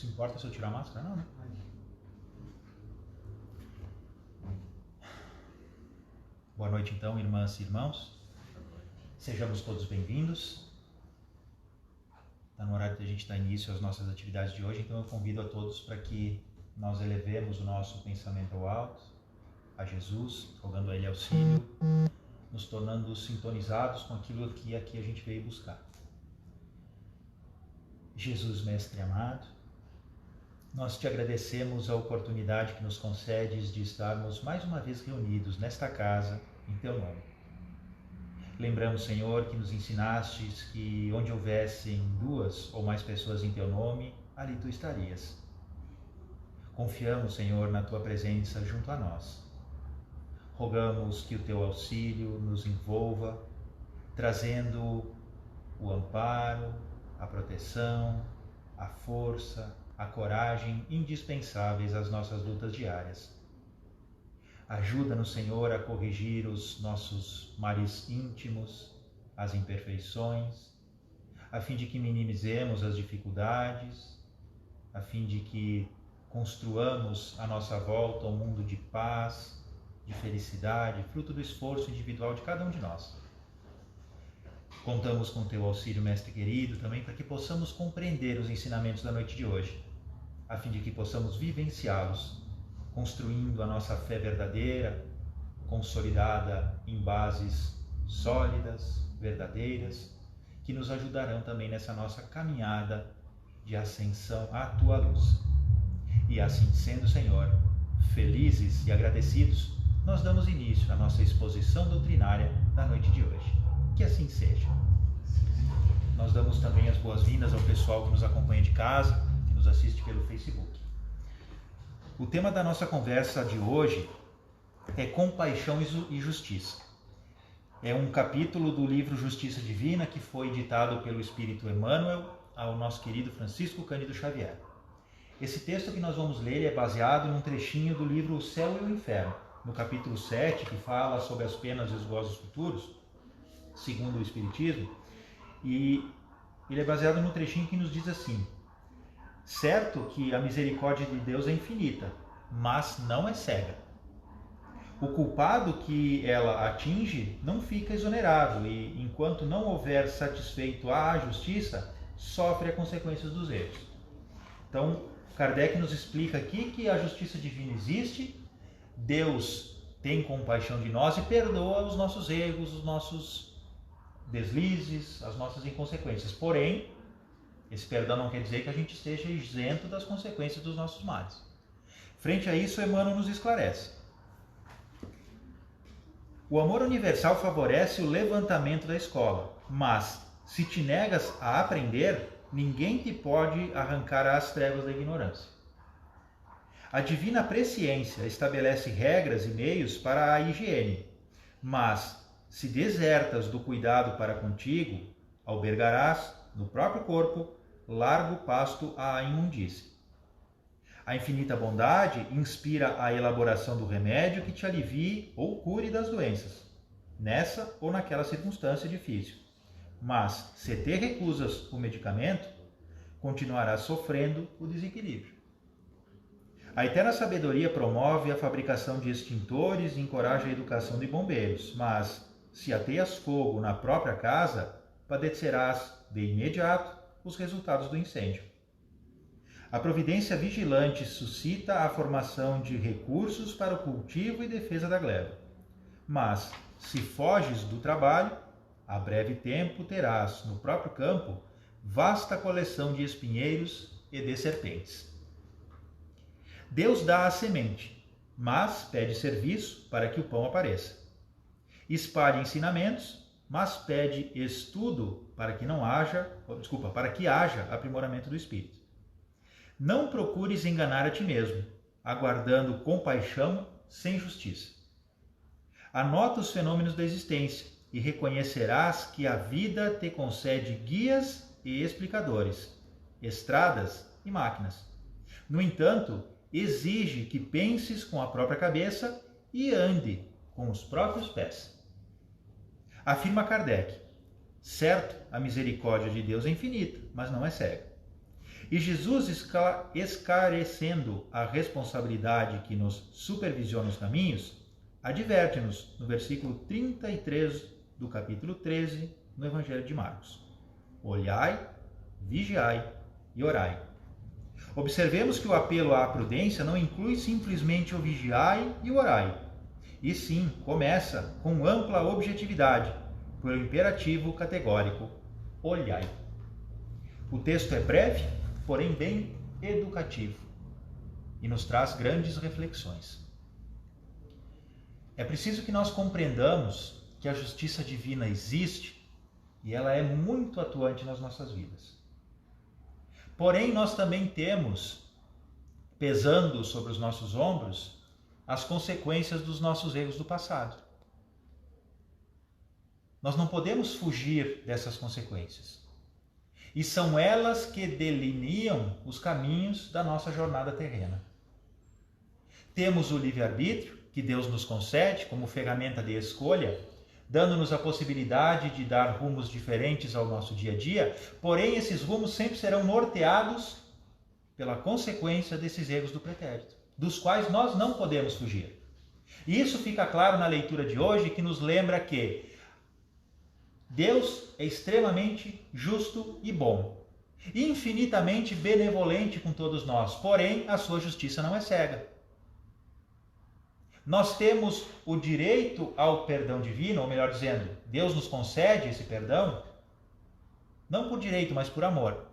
Se importa se eu tirar a máscara? Não, né? Boa noite, então, irmãs e irmãos. Sejamos todos bem-vindos. Está no horário de a gente dar início às nossas atividades de hoje, então eu convido a todos para que nós elevemos o nosso pensamento ao alto, a Jesus, rogando a Ele auxílio, nos tornando sintonizados com aquilo que aqui a gente veio buscar. Jesus, Mestre amado, nós te agradecemos a oportunidade que nos concedes de estarmos mais uma vez reunidos nesta casa, em Teu nome. Lembramos, Senhor, que nos ensinastes que onde houvessem 2 ou mais pessoas em Teu nome, ali Tu estarias. Confiamos, Senhor, na Tua presença junto a nós. Rogamos que o Teu auxílio nos envolva, trazendo o amparo, a proteção, a força, a coragem indispensáveis às nossas lutas diárias. Ajuda-nos, Senhor, a corrigir os nossos males íntimos, as imperfeições, a fim de que minimizemos as dificuldades, a fim de que construamos à nossa volta um mundo de paz, de felicidade, fruto do esforço individual de cada um de nós. Contamos com Teu auxílio, Mestre querido, também para que possamos compreender os ensinamentos da noite de hoje, a fim de que possamos vivenciá-los, construindo a nossa fé verdadeira, consolidada em bases sólidas, verdadeiras, que nos ajudarão também nessa nossa caminhada de ascensão à Tua luz. E assim sendo, Senhor, felizes e agradecidos, nós damos início à nossa exposição doutrinária da noite de hoje. Que assim seja. Nós damos também as boas-vindas ao pessoal que nos acompanha de casa, que nos assiste pelo Facebook. O tema da nossa conversa de hoje é compaixão e justiça. É um capítulo do livro Justiça Divina que foi ditado pelo Espírito Emmanuel ao nosso querido Francisco Cândido Xavier. Esse texto que nós vamos ler é baseado num trechinho do livro O Céu e o Inferno, no capítulo 7, que fala sobre as penas e os gozos futuros, segundo o Espiritismo, e ele é baseado num trechinho que nos diz assim: certo que a misericórdia de Deus é infinita, mas não é cega. O culpado que ela atinge não fica exonerado e, enquanto não houver satisfeito a justiça, sofre as consequências dos erros. Então, Kardec nos explica aqui que a justiça divina existe, Deus tem compaixão de nós e perdoa os nossos erros, os nossos deslizes, as nossas inconsequências. Porém, esse perdão não quer dizer que a gente esteja isento das consequências dos nossos males. Frente a isso, Emmanuel nos esclarece. O amor universal favorece o levantamento da escola, mas, se te negas a aprender, ninguém te pode arrancar às trevas da ignorância. A divina presciência estabelece regras e meios para a higiene, mas, se desertas do cuidado para contigo, albergarás, no próprio corpo, largo pasto à imundície. A infinita bondade inspira a elaboração do remédio que te alivie ou cure das doenças, nessa ou naquela circunstância difícil. Mas, se te recusas o medicamento, continuarás sofrendo o desequilíbrio. A eterna sabedoria promove a fabricação de extintores e encoraja a educação de bombeiros, mas, se ateias fogo na própria casa, padecerás de imediato os resultados do incêndio. A providência vigilante suscita a formação de recursos para o cultivo e defesa da gleba. Mas, se foges do trabalho, a breve tempo terás, no próprio campo, vasta coleção de espinheiros e de serpentes. Deus dá a semente, mas pede serviço para que o pão apareça. Espalha ensinamentos, mas pede estudo para que haja aprimoramento do espírito. Não procures enganar a ti mesmo, aguardando compaixão sem justiça. Anota os fenômenos da existência e reconhecerás que a vida te concede guias e explicadores, estradas e máquinas. No entanto, exige que penses com a própria cabeça e ande com os próprios pés. Afirma Kardec: certo, a misericórdia de Deus é infinita, mas não é cega. E Jesus, esclarecendo a responsabilidade que nos supervisiona os caminhos, adverte-nos no versículo 33 do capítulo 13, no Evangelho de Marcos: olhai, vigiai e orai. Observemos que o apelo à prudência não inclui simplesmente o vigiai e o orai, e sim começa com ampla objetividade, pelo imperativo categórico: olhai. O texto é breve, porém bem educativo, e nos traz grandes reflexões. É preciso que nós compreendamos que a justiça divina existe e ela é muito atuante nas nossas vidas. Porém, nós também temos, pesando sobre os nossos ombros, as consequências dos nossos erros do passado. Nós não podemos fugir dessas consequências. E são elas que delineam os caminhos da nossa jornada terrena. Temos o livre-arbítrio, que Deus nos concede como ferramenta de escolha, dando-nos a possibilidade de dar rumos diferentes ao nosso dia a dia, porém esses rumos sempre serão norteados pela consequência desses erros do pretérito, dos quais nós não podemos fugir. E isso fica claro na leitura de hoje, que nos lembra que Deus é extremamente justo e bom, infinitamente benevolente com todos nós, porém a sua justiça não é cega. Nós temos o direito ao perdão divino, ou melhor dizendo, Deus nos concede esse perdão, não por direito, mas por amor.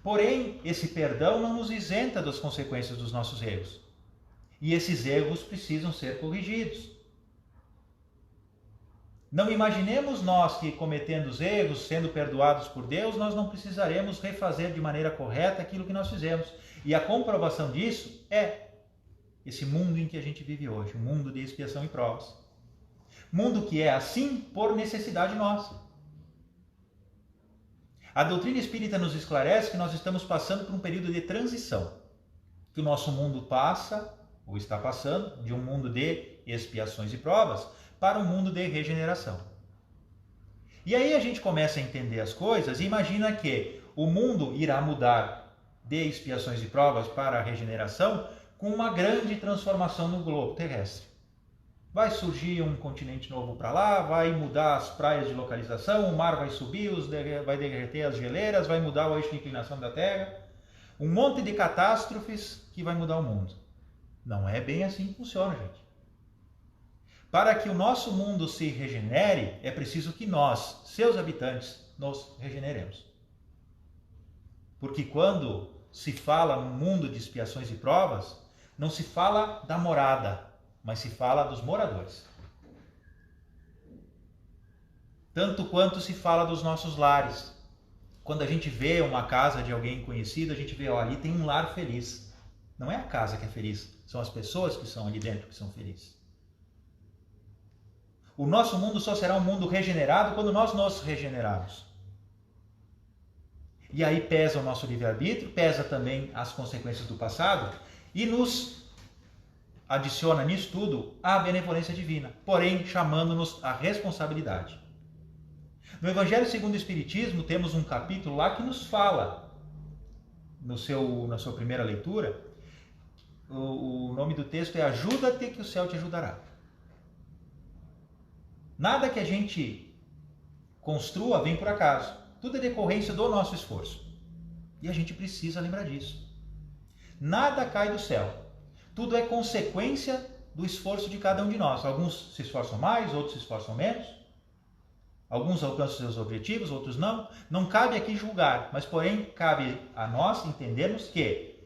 Porém, esse perdão não nos isenta das consequências dos nossos erros. E esses erros precisam ser corrigidos. Não imaginemos nós que, cometendo os erros, sendo perdoados por Deus, nós não precisaremos refazer de maneira correta aquilo que nós fizemos. E a comprovação disso é esse mundo em que a gente vive hoje, um mundo de expiação e provas. Mundo que é assim por necessidade nossa. A doutrina espírita nos esclarece que nós estamos passando por um período de transição, que o nosso mundo passa, ou está passando, de um mundo de expiações e provas para um mundo de regeneração. E aí a gente começa a entender as coisas e imagina que o mundo irá mudar de expiações e provas para a regeneração com uma grande transformação no globo terrestre. Vai surgir um continente novo para lá, vai mudar as praias de localização, o mar vai subir, vai derreter as geleiras, vai mudar o eixo de inclinação da Terra. Um monte de catástrofes que vai mudar o mundo. Não é bem assim que funciona, gente. Para que o nosso mundo se regenere, é preciso que nós, seus habitantes, nos regeneremos. Porque quando se fala no mundo de expiações e provas, não se fala da morada, mas se fala dos moradores. Tanto quanto se fala dos nossos lares. Quando a gente vê uma casa de alguém conhecido, a gente vê, ó, ali tem um lar feliz. Não é a casa que é feliz, são as pessoas que são ali dentro que são felizes. O nosso mundo só será um mundo regenerado quando nós nos regenerarmos. E aí pesa o nosso livre-arbítrio, pesa também as consequências do passado e nos adiciona nisso tudo a benevolência divina, porém chamando-nos à responsabilidade. No Evangelho segundo o Espiritismo temos um capítulo lá que nos fala, na sua primeira leitura, o nome do texto é Ajuda-te que o céu te ajudará. Nada que a gente construa vem por acaso. Tudo é decorrência do nosso esforço. E a gente precisa lembrar disso. Nada cai do céu. Tudo é consequência do esforço de cada um de nós. Alguns se esforçam mais, outros se esforçam menos. Alguns alcançam seus objetivos, outros não. Não cabe aqui julgar, mas porém cabe a nós entendermos que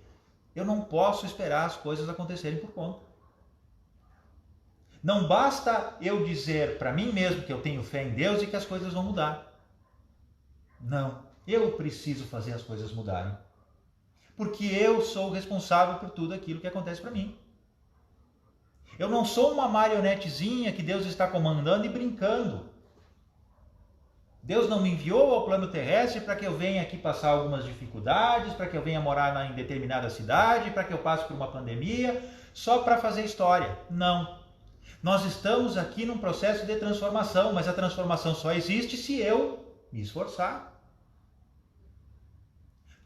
eu não posso esperar as coisas acontecerem por conta. Não basta eu dizer para mim mesmo que eu tenho fé em Deus e que as coisas vão mudar. Não, eu preciso fazer as coisas mudarem. Porque eu sou responsável por tudo aquilo que acontece para mim. Eu não sou uma marionetezinha que Deus está comandando e brincando. Deus não me enviou ao plano terrestre para que eu venha aqui passar algumas dificuldades, para que eu venha morar em determinada cidade, para que eu passe por uma pandemia, só para fazer história. Não. Nós estamos aqui num processo de transformação, mas a transformação só existe se eu me esforçar.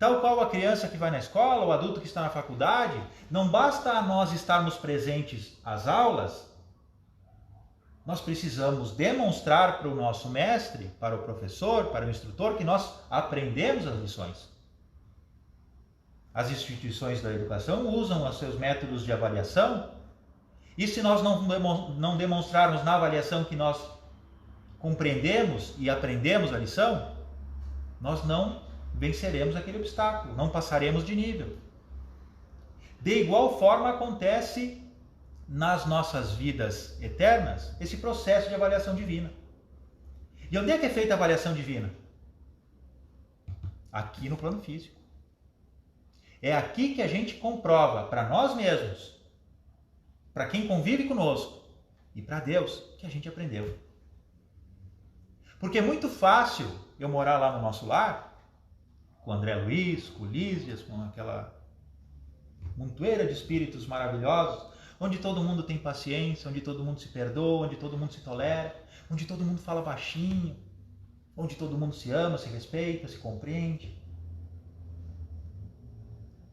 Tal qual a criança que vai na escola, o adulto que está na faculdade, não basta a nós estarmos presentes às aulas, nós precisamos demonstrar para o nosso mestre, para o professor, para o instrutor, que nós aprendemos as lições. As instituições da educação usam os seus métodos de avaliação, e se nós não demonstrarmos na avaliação que nós compreendemos e aprendemos a lição, nós não venceremos aquele obstáculo, não passaremos de nível. De igual forma acontece nas nossas vidas eternas esse processo de avaliação divina. E onde é que é feita a avaliação divina? Aqui no plano físico. É aqui que a gente comprova para nós mesmos, para quem convive conosco e para Deus que a gente aprendeu. Porque é muito fácil eu morar lá no nosso lar, com o André Luiz, com o Lísias, com aquela montoeira de espíritos maravilhosos, onde todo mundo tem paciência, onde todo mundo se perdoa, onde todo mundo se tolera, onde todo mundo fala baixinho, onde todo mundo se ama, se respeita, se compreende.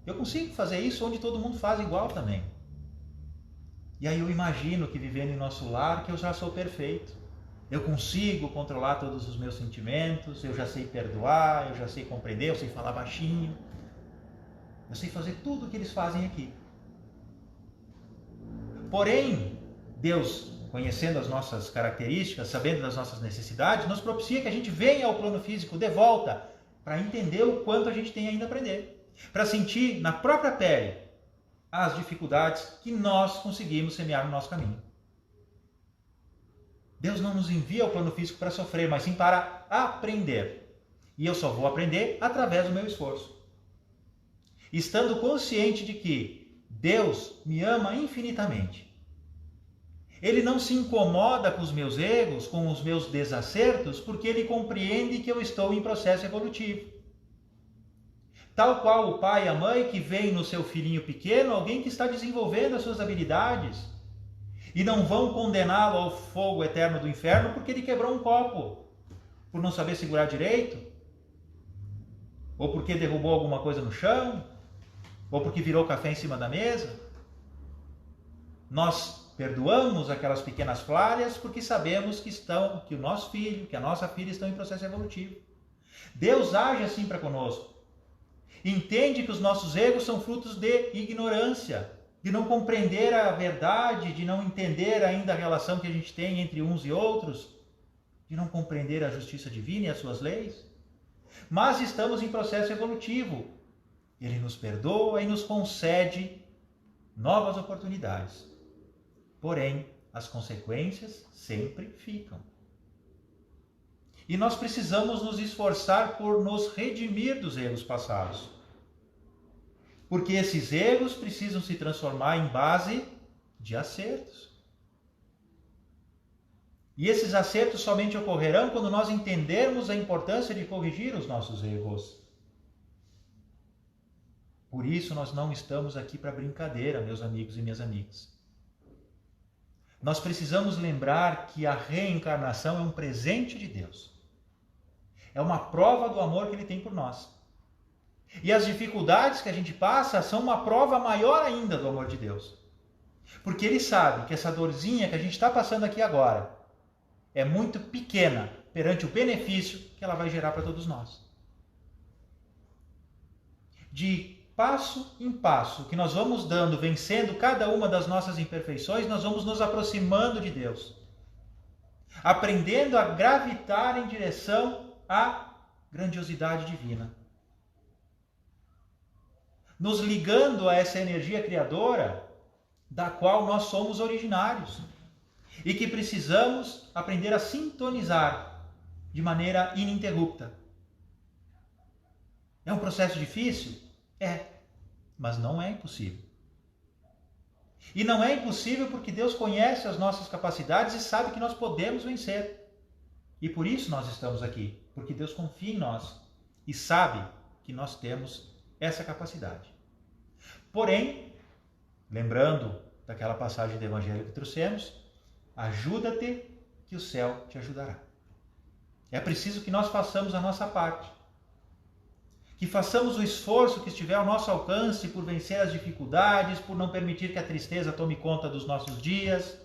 Eu consigo fazer isso onde todo mundo faz igual também. E aí eu imagino que vivendo em nosso lar, que eu já sou perfeito. Eu consigo controlar todos os meus sentimentos, eu já sei perdoar, eu já sei compreender, eu sei falar baixinho. Eu sei fazer tudo o que eles fazem aqui. Porém, Deus, conhecendo as nossas características, sabendo das nossas necessidades, nos propicia que a gente venha ao plano físico de volta para entender o quanto a gente tem ainda a aprender. Para sentir na própria pele as dificuldades que nós conseguimos semear no nosso caminho. Deus não nos envia ao plano físico para sofrer, mas sim para aprender. E eu só vou aprender através do meu esforço. Estando consciente de que Deus me ama infinitamente. Ele não se incomoda com os meus erros, com os meus desacertos, porque Ele compreende que eu estou em processo evolutivo. Tal qual o pai e a mãe que veem no seu filhinho pequeno alguém que está desenvolvendo as suas habilidades e não vão condená-lo ao fogo eterno do inferno porque ele quebrou um copo, por não saber segurar direito, ou porque derrubou alguma coisa no chão, ou porque virou café em cima da mesa. Nós perdoamos aquelas pequenas falhas porque sabemos que o nosso filho, que a nossa filha estão em processo evolutivo. Deus age assim para conosco. Entende que os nossos erros são frutos de ignorância, de não compreender a verdade, de não entender ainda a relação que a gente tem entre uns e outros, de não compreender a justiça divina e as suas leis. Mas estamos em processo evolutivo. Ele nos perdoa e nos concede novas oportunidades. Porém, as consequências sempre ficam. E nós precisamos nos esforçar por nos redimir dos erros passados. Porque esses erros precisam se transformar em base de acertos. E esses acertos somente ocorrerão quando nós entendermos a importância de corrigir os nossos erros. Por isso nós não estamos aqui para brincadeira, meus amigos e minhas amigas. Nós precisamos lembrar que a reencarnação é um presente de Deus. É uma prova do amor que Ele tem por nós. E as dificuldades que a gente passa são uma prova maior ainda do amor de Deus. Porque Ele sabe que essa dorzinha que a gente está passando aqui agora é muito pequena perante o benefício que ela vai gerar para todos nós. De passo em passo que nós vamos dando, vencendo cada uma das nossas imperfeições, nós vamos nos aproximando de Deus. Aprendendo a gravitar em direção à grandiosidade divina. Nos ligando a essa energia criadora da qual nós somos originários e que precisamos aprender a sintonizar de maneira ininterrupta. É um processo difícil? É, mas não é impossível. E não é impossível porque Deus conhece as nossas capacidades e sabe que nós podemos vencer. E por isso nós estamos aqui, porque Deus confia em nós e sabe que nós temos essa capacidade. Porém, lembrando daquela passagem do Evangelho que trouxemos, ajuda-te que o céu te ajudará. É preciso que nós façamos a nossa parte. que façamos o esforço que estiver ao nosso alcance por vencer as dificuldades, por não permitir que a tristeza tome conta dos nossos dias,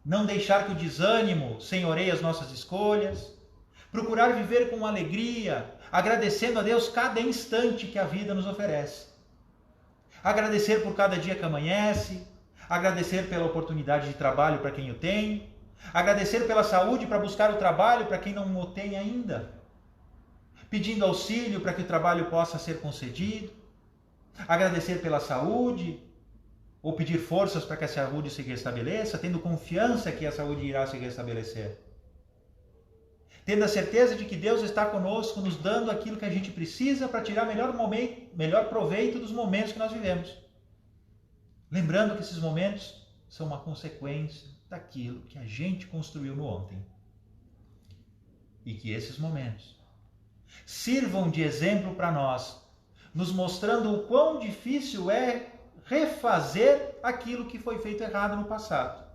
não deixar que o desânimo senhoreie as nossas escolhas, procurar viver com alegria, agradecendo a Deus cada instante que a vida nos oferece. Agradecer por cada dia que amanhece, agradecer pela oportunidade de trabalho para quem o tem, agradecer pela saúde para buscar o trabalho para quem não o tem ainda, pedindo auxílio para que o trabalho possa ser concedido, agradecer pela saúde, ou pedir forças para que a saúde se restabeleça, tendo confiança que a saúde irá se restabelecer. Tendo a certeza de que Deus está conosco, nos dando aquilo que a gente precisa para tirar melhor proveito dos momentos que nós vivemos. Lembrando que esses momentos são uma consequência daquilo que a gente construiu no ontem. E que esses momentos sirvam de exemplo para nós, nos mostrando o quão difícil é refazer aquilo que foi feito errado no passado.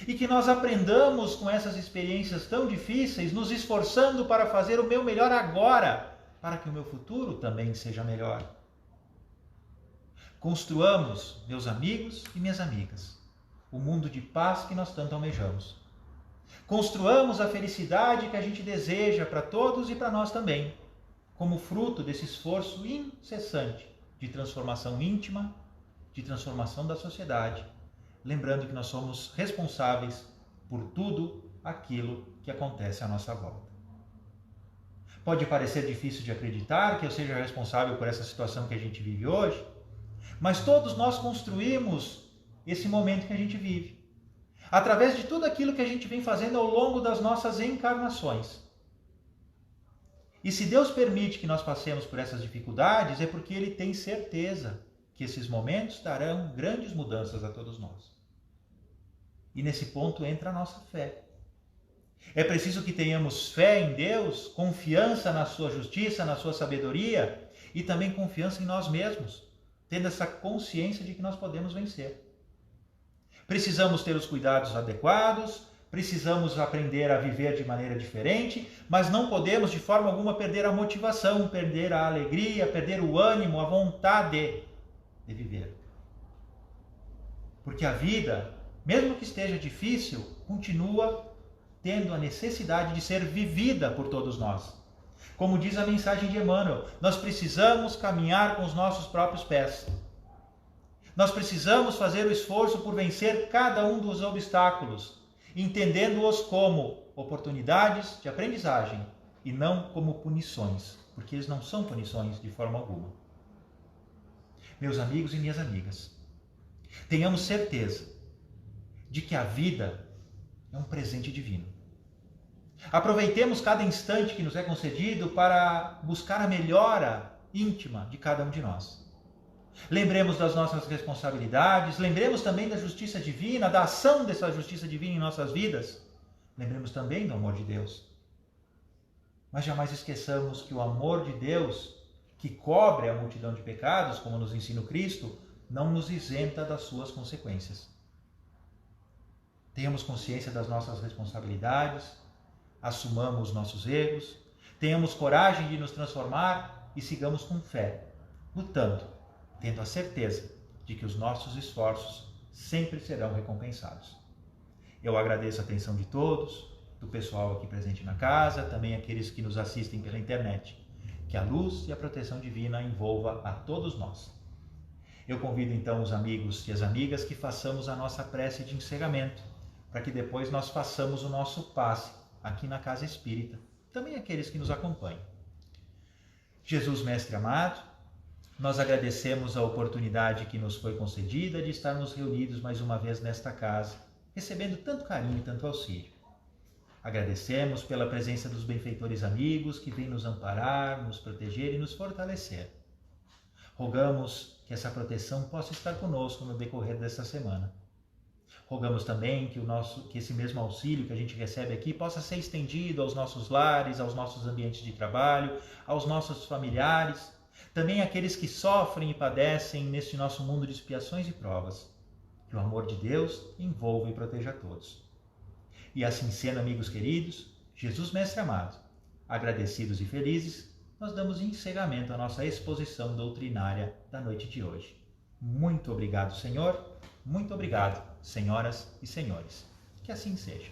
E que nós aprendamos com essas experiências tão difíceis, nos esforçando para fazer o meu melhor agora, para que o meu futuro também seja melhor. Construamos, meus amigos e minhas amigas, o mundo de paz que nós tanto almejamos. Construamos a felicidade que a gente deseja para todos e para nós também, como fruto desse esforço incessante de transformação íntima, de transformação da sociedade, lembrando que nós somos responsáveis por tudo aquilo que acontece à nossa volta. Pode parecer difícil de acreditar que eu seja responsável por essa situação que a gente vive hoje, mas todos nós construímos esse momento que a gente vive, através de tudo aquilo que a gente vem fazendo ao longo das nossas encarnações. E se Deus permite que nós passemos por essas dificuldades, é porque Ele tem certeza que esses momentos darão grandes mudanças a todos nós. E nesse ponto entra a nossa fé. É preciso que tenhamos fé em Deus, confiança na sua justiça, na sua sabedoria e também confiança em nós mesmos, tendo essa consciência de que nós podemos vencer. Precisamos ter os cuidados adequados, precisamos aprender a viver de maneira diferente, mas não podemos de forma alguma perder a motivação, perder a alegria, perder o ânimo, a vontade de viver. Porque a vida, mesmo que esteja difícil, continua tendo a necessidade de ser vivida por todos nós. Como diz a mensagem de Emmanuel, nós precisamos caminhar com os nossos próprios pés. Nós precisamos fazer o esforço por vencer cada um dos obstáculos, entendendo-os como oportunidades de aprendizagem e não como punições, porque eles não são punições de forma alguma. Meus amigos e minhas amigas, tenhamos certeza de que a vida é um presente divino. Aproveitemos cada instante que nos é concedido para buscar a melhora íntima de cada um de nós. Lembremos das nossas responsabilidades, lembremos também da justiça divina, da ação dessa justiça divina em nossas vidas. Lembremos também do amor de Deus. Mas jamais esqueçamos que o amor de Deus, que cobre a multidão de pecados, como nos ensina o Cristo, não nos isenta das suas consequências. Tenhamos consciência das nossas responsabilidades, assumamos nossos erros, tenhamos coragem de nos transformar e sigamos com fé, lutando, tendo a certeza de que os nossos esforços sempre serão recompensados. Eu agradeço a atenção de todos, do pessoal aqui presente na casa, também aqueles que nos assistem pela internet. Que a luz e a proteção divina envolva a todos nós. Eu convido então os amigos e as amigas que façamos a nossa prece de encerramento, para que depois nós façamos o nosso passe aqui na Casa Espírita, também aqueles que nos acompanham. Jesus, Mestre amado, nós agradecemos a oportunidade que nos foi concedida de estarmos reunidos mais uma vez nesta casa, recebendo tanto carinho e tanto auxílio. Agradecemos pela presença dos benfeitores amigos que vêm nos amparar, nos proteger e nos fortalecer. Rogamos que essa proteção possa estar conosco no decorrer desta semana. Rogamos também que esse mesmo auxílio que a gente recebe aqui possa ser estendido aos nossos lares, aos nossos ambientes de trabalho, aos nossos familiares, também àqueles que sofrem e padecem neste nosso mundo de expiações e provas. Que o amor de Deus envolva e proteja a todos. E assim sendo, amigos queridos, Jesus Mestre amado, agradecidos e felizes, nós damos encerramento à nossa exposição doutrinária da noite de hoje. Muito obrigado, Senhor. Muito obrigado, senhoras e senhores. Que assim seja.